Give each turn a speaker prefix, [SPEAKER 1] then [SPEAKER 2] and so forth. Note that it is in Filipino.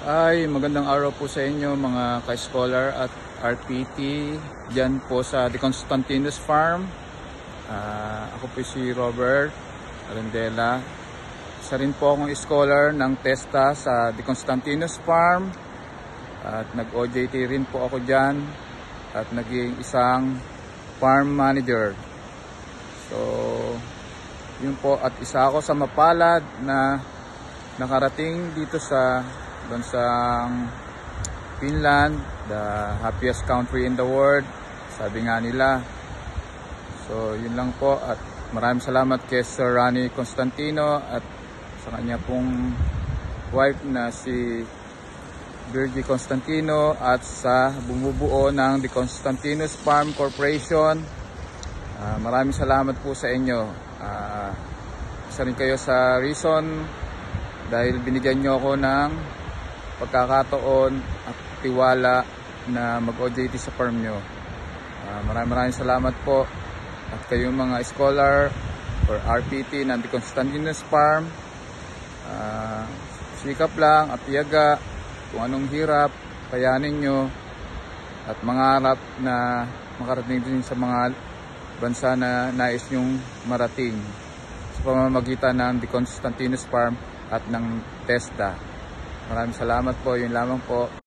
[SPEAKER 1] Ay, magandang araw po sa inyo mga ka-scholar at RPT dyan po sa De Constantinos Farm. Ako po si Robert Arendela. Isa rin po akong scholar ng TESTA sa De Constantinos Farm. At nag-OJT rin po ako dyan at naging isang farm manager. So, yun po, at isa ako sa mapalad na nakarating dito sa bansang Finland, the happiest country in the world, sabi nga nila. So yun lang po, at maraming salamat kay Sir Ronnie Constantino at sa kanya pong wife na si Virgie Constantino at sa bumubuo ng De Constantinos Farm Corporation. Maraming salamat po sa inyo. Isa rin kayo sa reason dahil binigyan nyo ako ng pagkakataon at tiwala na mag-OJT sa farm nyo. Maraming salamat po. At kayong mga scholar or RPT ng De Constantinos Farm, sikap lang at tiyaga. Kung anong hirap, kayanin nyo at mangarap na makarating din sa mga bansa na nais nyong marating sa pamamagitan ng De Constantinos Farm at ng TESTA. Maraming salamat po. Yun lamang po.